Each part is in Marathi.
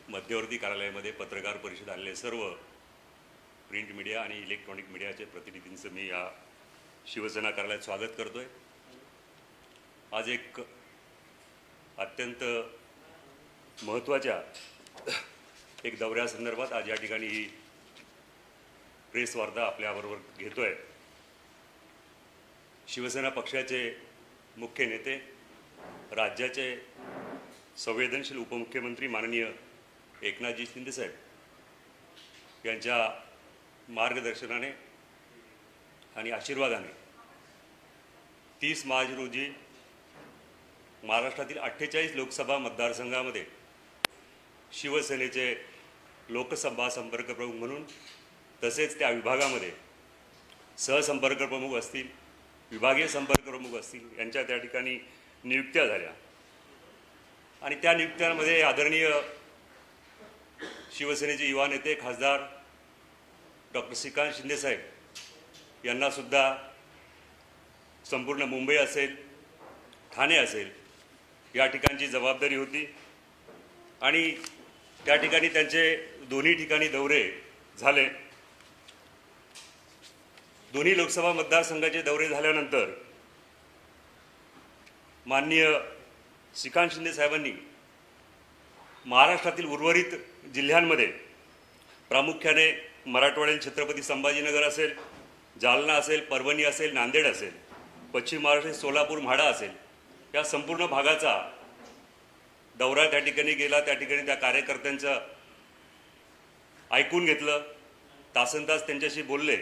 मध्यवर्ती कार्यालयामध्ये पत्रकार परिषद आलेले सर्व प्रिंट मीडिया आणि इलेक्ट्रॉनिक मीडियाचे प्रतिनिधींचं मी या शिवसेना कार्यालयात स्वागत करतोय। आज एक अत्यंत महत्त्वाच्या एक दौऱ्यासंदर्भात आज या ठिकाणी ही प्रेस वार्ता आपल्याबरोबर घेतोय। शिवसेना पक्षाचे मुख्य नेते, राज्याचे संवेदनशील उपमुख्यमंत्री माननीय एकनाथजी शिंदे साहेब यांच्या मार्गदर्शनाने आणि आशीर्वादाने 30 मार्च रोजी महाराष्ट्रातील 48 लोकसभा मतदारसंघामध्ये शिवसेनेचे लोकसभा संपर्क प्रमुख म्हणून, तसेच त्या विभागामध्ये सहसंपर्क प्रमुख असतील, विभागीय संपर्क प्रमुख असतील, यांच्या त्या ठिकाणी नियुक्त्या झाल्या। आणि त्या नियुक्त्यांमध्ये आदरणीय शिवसेनेचे युवा नेते खासदार डॉक्टर श्रीकांत शिंदे साहेब यांना सुद्धा संपूर्ण मुंबई असेल, ठाणे असेल, या ठिकाणची जबाबदारी होती। आणि त्या ठिकाणी त्यांचे दोन्ही ठिकाणी दौरे झाले। दोन्ही लोकसभा मतदारसंघाचे दौरे झाल्यानंतर माननीय श्रीकांत शिंदे साहेबांनी महाराष्ट्रातील उर्वरित जिल्ह्यांमध्ये, प्रामुख्याने मराठवाड्यातील छत्रपती संभाजीनगर असेल, जालना असेल, परभणी असेल, नांदेड असेल, पश्चिम महाराष्ट्रातील सोलापूर, म्हाडा असेल, या संपूर्ण भागाचा दौरा त्या ठिकाणी गेला। त्या ठिकाणी त्या कार्यकर्त्यांचं ऐकून घेतलं, तासनतास त्यांच्याशी बोलले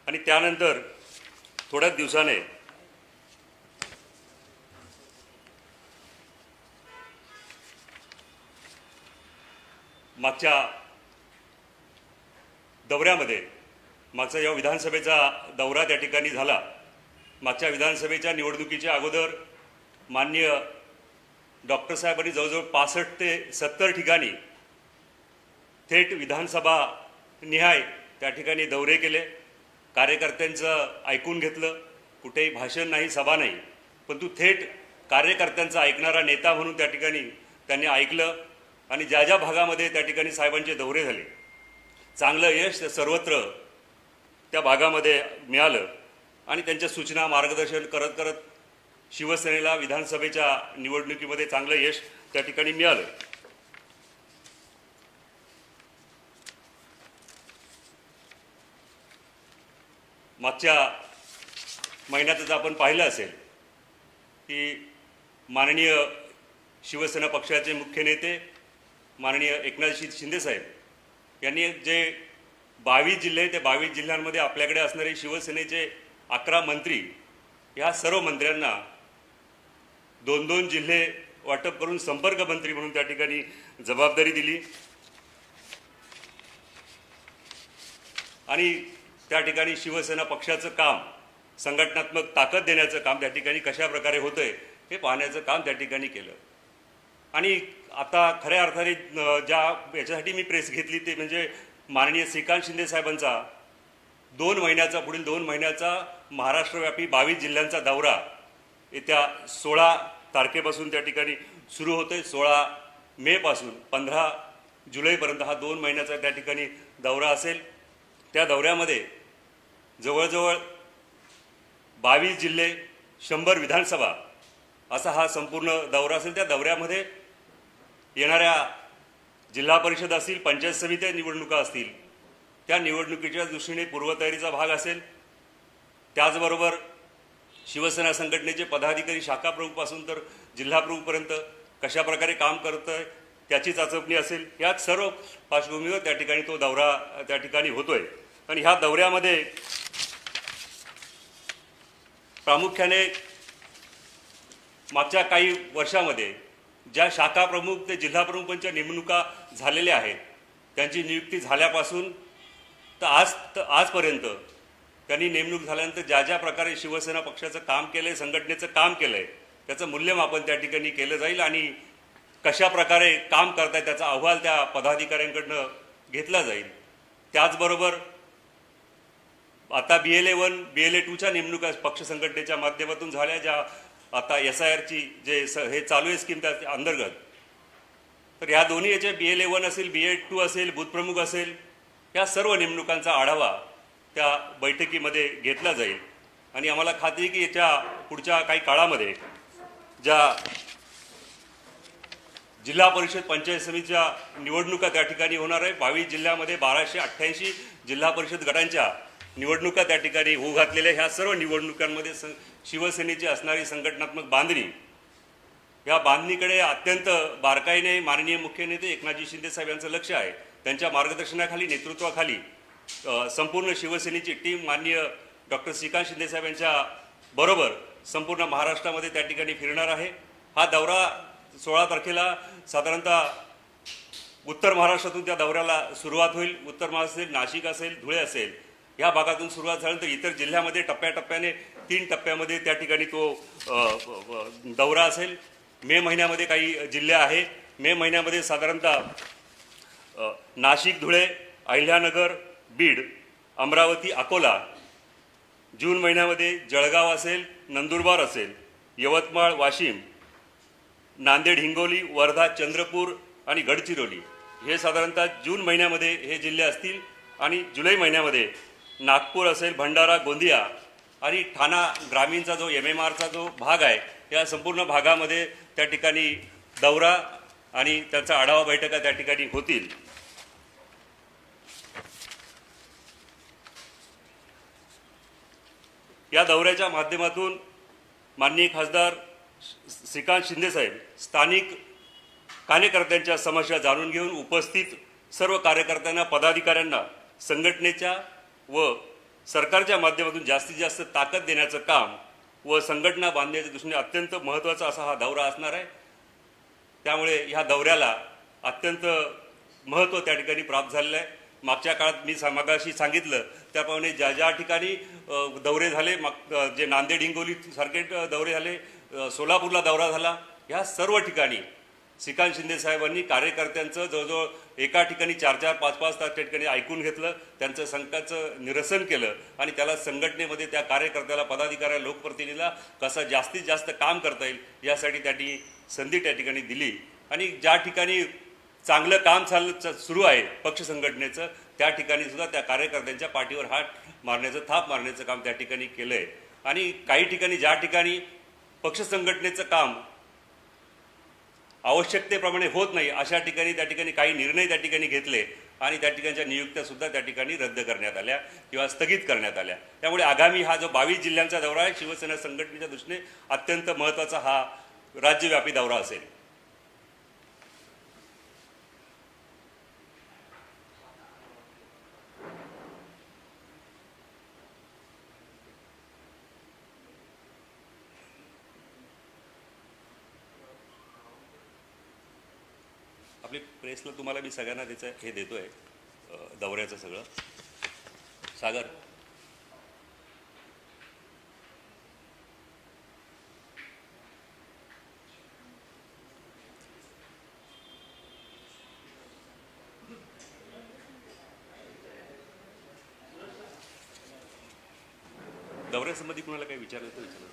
आणि त्यानंतर थोड्याच दिवसाने मागच्या दौऱ्यामध्ये, मागचा जेव्हा विधानसभेचा दौरा त्या ठिकाणी झाला, मागच्या विधानसभेच्या निवडणुकीच्या अगोदर माननीय डॉक्टर साहेबांनी जवळजवळ 65 ते 70 ठिकाणी थेट विधानसभा निहाय त्या ठिकाणी दौरे केले, कार्यकर्त्यांचं ऐकून घेतलं। कुठेही भाषण नाही, सभा नाही, परंतु थेट कार्यकर्त्यांचा ऐकणारा नेता म्हणून त्या ठिकाणी त्यांनी ऐकलं। आणि ज्या ज्या भागामध्ये त्या ठिकाणी साहेबांचे दौरे झाले, चांगलं यश सर्वत्र त्या भागामध्ये मिळालं आणि त्यांच्या सूचना, मार्गदर्शन करत करत शिवसेनेला विधानसभेच्या निवडणुकीमध्ये चांगलं यश त्या ठिकाणी मिळालं। मागच्या महिन्यातच आपण पाहिलं असेल की माननीय शिवसेना पक्षाचे मुख्य नेते माननीय एकनाथजी शिंदे साहेब यांनी जे 22 जिल्हे, ते 22 जिल्ह्यांमध्ये आपल्याकडे असणारे शिवसेनेचे 11 मंत्री, ह्या सर्व मंत्र्यांना 2-2 जिल्हे वाटप करून संपर्क मंत्री म्हणून त्या ठिकाणी जबाबदारी दिली। आणि त्या ठिकाणी शिवसेना पक्षाचं काम, संघटनात्मक ताकद देण्याचं काम त्या ठिकाणी कशा प्रकारे होतंय हे पाहण्याचं काम त्या ठिकाणी केलं। आणि आता खऱ्या अर्थाने ज्या याच्यासाठी मी प्रेस घेतली ते म्हणजे माननीय श्रीकांत शिंदे साहेबांचा 2 महिन्याचा, पुढील 2 महिन्याचा महाराष्ट्रव्यापी 22 जिल्ह्यांचा दौरा येत्या 16 तारखेपासून त्या ठिकाणी सुरू होतोय। 16 मे पासून 15 जुलैपर्यंत हा 2 महिन्याचा त्या ठिकाणी दौरा असेल। त्या दौऱ्यामध्ये जवळजवळ 22 जिल्हे, 100 विधानसभा असा हा संपूर्ण दौरा असेल। त्या दौऱ्यामध्ये येणाऱ्या जिल्हा परिषद असतील, पंचायत समित्या निवडणुका असतील, त्या निवडणुकीच्या दृष्टीने पूर्वतयारीचा भाग असेल। त्याचबरोबर शिवसेना संघटनेचे पदाधिकारी शाखा प्रमुखपासून तर जिल्हा प्रमुखपर्यंत कशा प्रकारे काम करत आहे त्याची चाचपणी असेल। यात सर्व पार्श्वभूमीवर त्या ठिकाणी तो दौरा त्या ठिकाणी होतोय। आणि ह्या दौऱ्यामध्ये प्रामुख्याने मागच्या काही वर्षामध्ये ज्या शाखा प्रमुख ते जिल्हा प्रमुखांच्या नेमणुका झालेल्या आहेत, त्यांची नियुक्ती झाल्यापासून तर आजपर्यंत त्यांनी नेमणूक झाल्यानंतर ज्या ज्या प्रकारे शिवसेना पक्षाचं काम केलंय, संघटनेचं काम केलंय, त्याचं मूल्यमापन त्या ठिकाणी केलं जाईल आणि कशा प्रकारे काम करताय त्याचा अहवाल त्या पदाधिकाऱ्यांकडनं घेतला जाईल। त्याचबरोबर आता BLA 1, BLA 2च्या नेमणुका पक्ष संघटनेच्या माध्यमातून झाल्या, ज्या आता SIRची जे हे चालू आहे स्कीम त्या अंतर्गत तर ह्या दोन्ही याच्या BLA-1 असेल, BA-2 असेल, बूथप्रमुख असेल, या सर्व नेमणुकांचा आढावा त्या बैठकीमध्ये घेतला जाईल. आणि आम्हाला खात्री की याच्या पुढच्या काही काळामध्ये ज्या जिल्हा परिषद पंचायत समितीच्या निवडणुका त्या ठिकाणी होणार आहे. 22 जिल्ह्यामध्ये 1288 जिल्हा परिषद गटांच्या निवडणुका त्या ठिकाणी होऊ घातलेल्या. ह्या सर्व निवडणुकांमध्ये शिवसेनेची असणारी संघटनात्मक बांधणी, या बांधणीकडे अत्यंत बारकाईने माननीय मुख्य नेते एकनाथजी शिंदे साहेब यांचं लक्ष आहे. त्यांच्या मार्गदर्शनाखाली, नेतृत्वाखाली संपूर्ण शिवसेनेची टीम माननीय डॉक्टर श्रीकांत शिंदे साहेब यांच्या बरोबर संपूर्ण महाराष्ट्रामध्ये त्या ठिकाणी फिरणार आहे. हा दौरा 16 तारखेला साधारणतः उत्तर महाराष्ट्रातून त्या दौऱ्याला सुरुवात होईल. उत्तर महाराष्ट्र असेल, नाशिक असेल, धुळे असेल, या भागातून सुरुवात झाल्यानंतर इतर जिल्ह्यामध्ये टप्प्याटप्प्याने 3 टप्प्यामध्ये त्या ठिकाणी तो दौरा असेल. मे महिन्यामध्ये काही जिल्हे आहे. मे महिन्यामध्ये साधारणतः नाशिक, धुळे, अहिल्यानगर, बीड, अमरावती, अकोला. जून महिन्यामध्ये जळगाव असेल, नंदुरबार असेल, यवतमाळ, वाशिम, नांदेड, हिंगोली, वर्धा, चंद्रपूर आणि गडचिरोली हे साधारणतः जून महिन्यामध्ये हे जिल्हे असतील. आणि जुलै महिन्यामध्ये नागपूर असेल, भंडारा, गोंदिया आणि ठाणा ग्रामीणचा जो MMRचा जो भाग आहे, या संपूर्ण भागामध्ये त्या ठिकाणी दौरा आणि त्याचा आढावा बैठका त्या ठिकाणी होतील. या दौऱ्याच्या माध्यमातून माननीय खासदार श्रीकांत शिंदेसाहेब स्थानिक कार्यकर्त्यांच्या समस्या जाणून घेऊन उपस्थित सर्व कार्यकर्त्यांना, पदाधिकाऱ्यांना संघटनेच्या व सरकारच्या माध्यमातून जास्तीत जास्त ताकद देण्याचं काम व संघटना बांधण्याच्या दृष्टीने अत्यंत महत्त्वाचा असा हा दौरा असणार आहे. त्यामुळे ह्या दौऱ्याला अत्यंत महत्त्व त्या ठिकाणी प्राप्त झालेलं आहे. मागच्या काळात मी मगाशी सांगितलं त्याप्रमाणे ज्या ज्या ठिकाणी दौरे झाले, जे नांदेड, हिंगोली सारखे दौरे झाले, सोलापूरला दौरा झाला, ह्या सर्व ठिकाणी श्रीकांत शिंदे साहेबांनी कार्यकर्त्यांचं जवळजवळ एका ठिकाणी 4-4, 5-5 तास त्या ठिकाणी ऐकून घेतलं, त्यांचं संकटाचं निरसन केलं आणि त्याला संघटनेमध्ये त्या कार्यकर्त्याला, पदाधिकाऱ्याला, लोकप्रतिनिधीला कसं जास्तीत जास्त काम करता येईल यासाठी त्यांनी संधी त्या ठिकाणी दिली. आणि ज्या ठिकाणी चांगलं काम सुरू आहे पक्ष संघटनेचं, त्या ठिकाणी सुद्धा त्या कार्यकर्त्यांच्या पाठीवर हात मारण्याचं, थाप मारण्याचं काम त्या ठिकाणी केलं आहे. आणि काही ठिकाणी ज्या ठिकाणी पक्ष संघटनेचं काम आवश्यकतेप्रमाणे होत नाही अशा ठिकाणी त्या ठिकाणी काही निर्णय त्या ठिकाणी घेतले आणि त्या ठिकाणच्या नियुक्त्यासुद्धा त्या ठिकाणी रद्द करण्यात आल्या किंवा स्थगित करण्यात आल्या. त्यामुळे आगामी हा जो 22 जिल्ह्यांचा दौरा आहे, शिवसेना संघटनेच्या दृष्टीने अत्यंत महत्त्वाचा हा राज्यव्यापी दौरा असेल. आपली प्रेसला तुम्हाला मी सगळ्यांना त्याचं हे देतोय, दौऱ्याचं सगळं. सागर, दौऱ्यासंबंधी कुणाला काही विचारलं तर विचारलं.